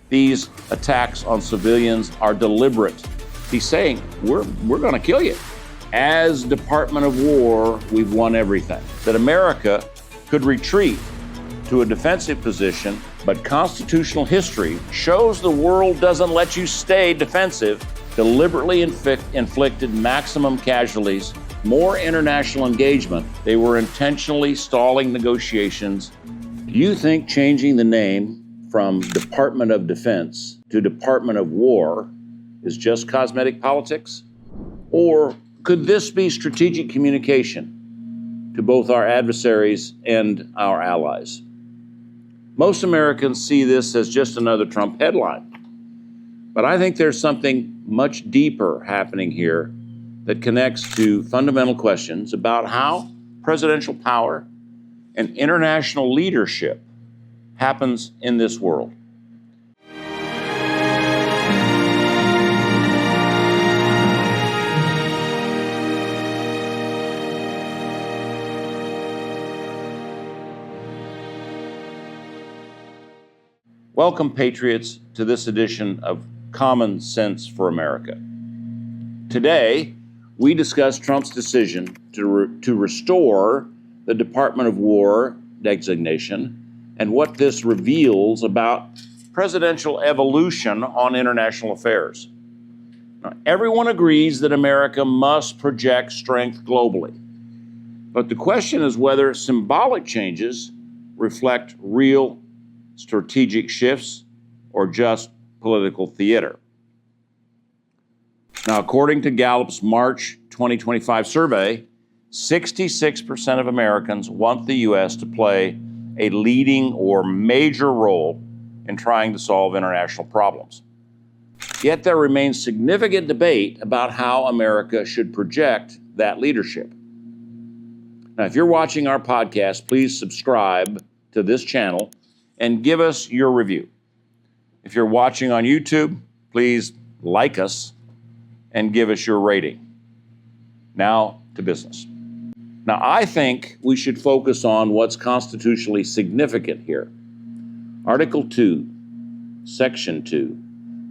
These attacks on civilians are deliberate. He's saying, we're going to kill you. As Department of War, we've won everything. That America could retreat to a defensive position, but constitutional history shows the world doesn't let you stay defensive, deliberately inflicted maximum casualties, more international engagement. They were intentionally stalling negotiations. Do you think changing the name from Department of Defense to Department of War is just cosmetic politics? Or could this be strategic communication to both our adversaries and our allies? Most Americans see this as just another Trump headline. But I think there's something much deeper happening here that connects to fundamental questions about how presidential power and international leadership happens in this world. Welcome, Patriots, to this edition of Common Sense for America. Today, we discuss Trump's decision to restore the Department of War designation and what this reveals about presidential evolution on international affairs. Now, everyone agrees that America must project strength globally. But the question is whether symbolic changes reflect real strategic shifts or just political theater. Now, according to Gallup's March 2025 survey, 66% of Americans want the U.S. to play a leading or major role in trying to solve international problems. Yet there remains significant debate about how America should project that leadership. Now, if you're watching our podcast, please subscribe to this channel and give us your review. If you're watching on YouTube, please like us and give us your rating. Now to business. Now, I think we should focus on what's constitutionally significant here. Article 2, Section 2,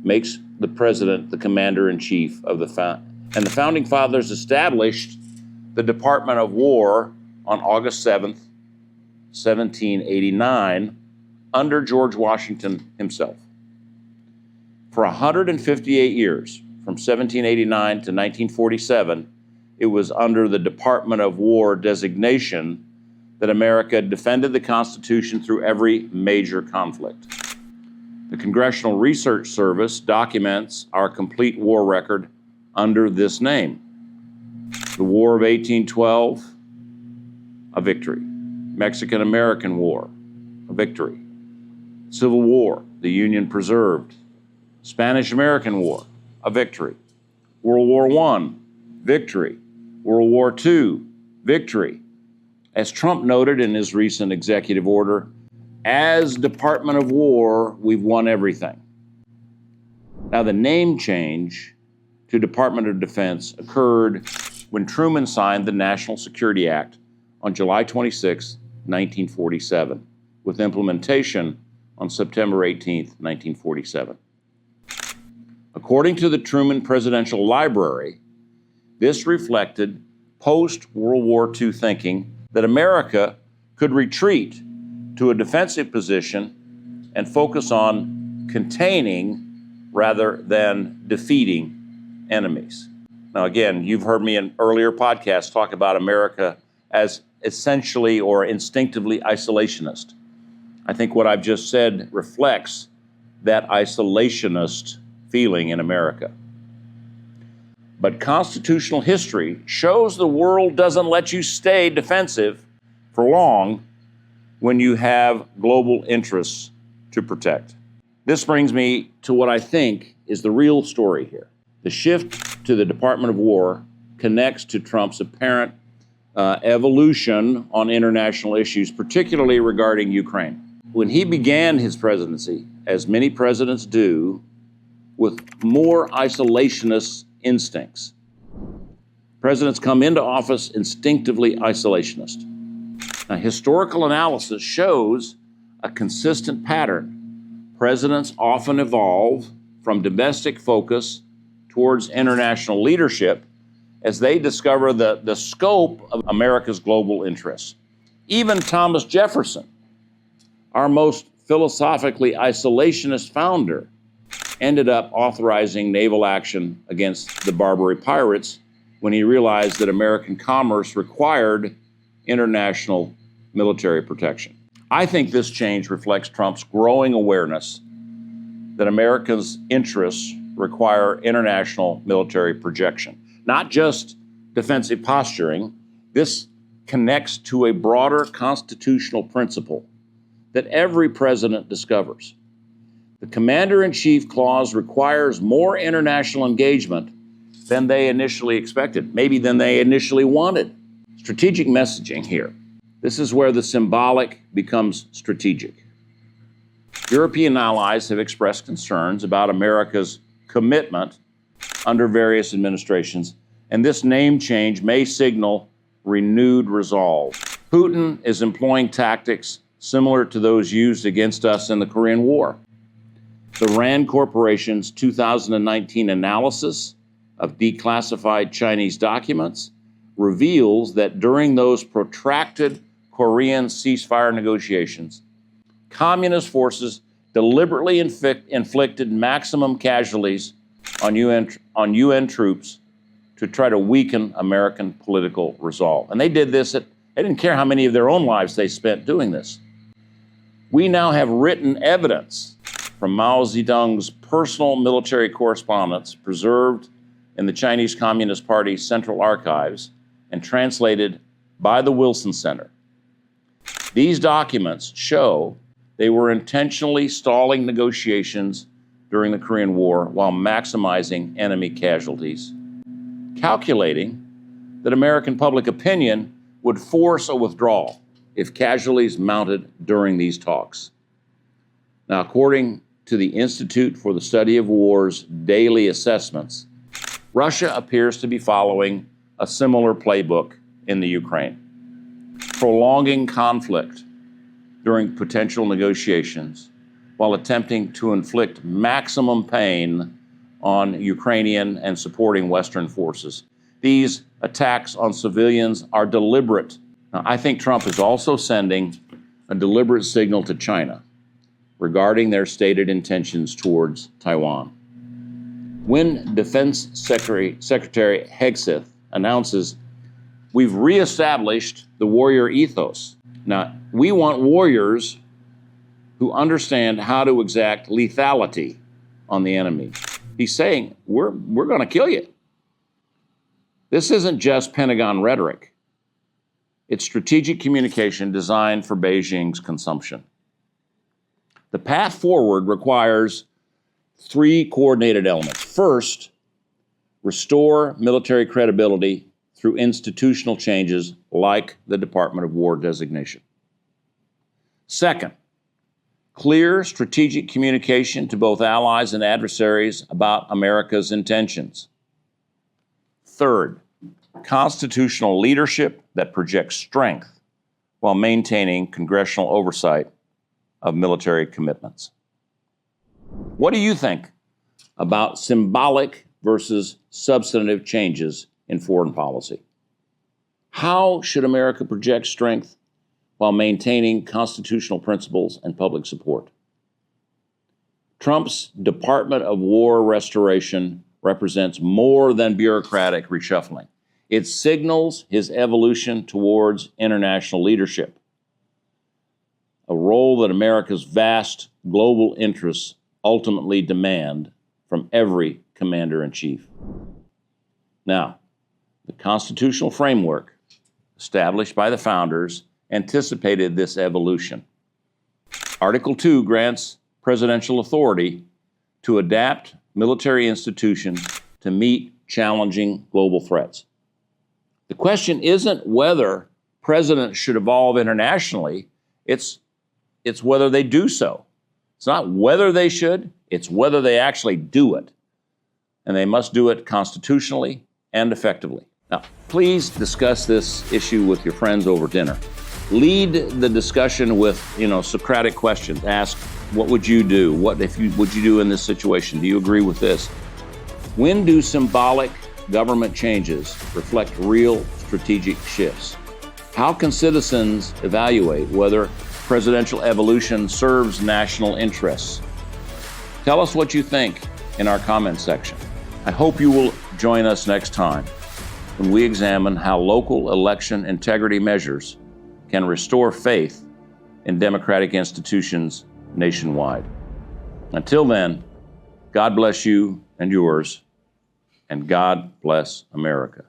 makes the president the commander-in-chief of and the founding fathers established the Department of War on August 7th, 1789, under George Washington himself. For 158 years, from 1789 to 1947, it was under the Department of War designation that America defended the Constitution through every major conflict. The Congressional Research Service documents our complete war record under this name. The War of 1812, a victory. Mexican-American War, a victory. Civil War, the Union preserved. Spanish-American War, a victory. World War I, victory. World War II, victory. As Trump noted in his recent executive order, as Department of War, we've won everything. Now, the name change to Department of Defense occurred when Truman signed the National Security Act on July 26, 1947, with implementation on September 18, 1947. According to the Truman Presidential Library, this reflected post-World War II thinking that America could retreat to a defensive position and focus on containing rather than defeating enemies. Now, again, you've heard me in earlier podcasts talk about America as essentially or instinctively isolationist. I think what I've just said reflects that isolationist feeling in America. But constitutional history shows the world doesn't let you stay defensive for long when you have global interests to protect. This brings me to what I think is the real story here. The shift to the Department of War connects to Trump's apparent evolution on international issues, particularly regarding Ukraine. When he began his presidency, as many presidents do, with more isolationist instincts. Presidents come into office instinctively isolationist. Now, historical analysis shows a consistent pattern Presidents often evolve from domestic focus towards international leadership as they discover the scope of America's global interests. Even Thomas Jefferson, our most philosophically isolationist founder, ended up authorizing naval action against the Barbary pirates when he realized that American commerce required international military protection. I think this change reflects Trump's growing awareness that America's interests require international military projection, not just defensive posturing. This connects to a broader constitutional principle that every president discovers. The Commander-in-Chief clause requires more international engagement than they initially expected, maybe than they initially wanted. Strategic messaging here. This is where the symbolic becomes strategic. European allies have expressed concerns about America's commitment under various administrations, and this name change may signal renewed resolve. Putin is employing tactics similar to those used against us in the Korean War. The RAND Corporation's 2019 analysis of declassified Chinese documents reveals that during those protracted Korean ceasefire negotiations, communist forces deliberately inflicted maximum casualties on UN troops to try to weaken American political resolve. And they did this, they didn't care how many of their own lives they spent doing this. We now have written evidence from Mao Zedong's personal military correspondence preserved in the Chinese Communist Party's Central Archives and translated by the Wilson Center. These documents show they were intentionally stalling negotiations during the Korean War while maximizing enemy casualties, calculating that American public opinion would force a withdrawal if casualties mounted during these talks. Now, according to the Institute for the Study of War's daily assessments, Russia appears to be following a similar playbook in the Ukraine, prolonging conflict during potential negotiations while attempting to inflict maximum pain on Ukrainian and supporting Western forces. These attacks on civilians are deliberate. Now, I think Trump is also sending a deliberate signal to China regarding their stated intentions towards Taiwan. When Defense Secretary Hegseth announces, "We've reestablished the warrior ethos." Now, we want warriors who understand how to exact lethality on the enemy. He's saying, we're going to kill you. This isn't just Pentagon rhetoric. It's strategic communication designed for Beijing's consumption. The path forward requires three coordinated elements. First, restore military credibility through institutional changes like the Department of War designation. Second, clear strategic communication to both allies and adversaries about America's intentions. Third, constitutional leadership that projects strength while maintaining congressional oversight of military commitments. What do you think about symbolic versus substantive changes in foreign policy? How should America project strength while maintaining constitutional principles and public support? Trump's Department of War restoration represents more than bureaucratic reshuffling. It signals his evolution towards international leadership, a role that America's vast global interests ultimately demand from every commander-in-chief. Now, the constitutional framework established by the founders anticipated this evolution. Article 2 grants presidential authority to adapt military institutions to meet challenging global threats. The question isn't whether presidents should evolve internationally, it's whether they do so. It's not whether they should, it's whether they actually do it. And they must do it constitutionally and effectively. Now, please discuss this issue with your friends over dinner. Lead the discussion with, Socratic questions. Ask, What would you do? What would you do in this situation? Do you agree with this? When do symbolic government changes reflect real strategic shifts? How can citizens evaluate whether presidential evolution serves national interests? Tell us what you think in our comment section. I hope you will join us next time when we examine how local election integrity measures can restore faith in democratic institutions nationwide. Until then, God bless you and yours, and God bless America.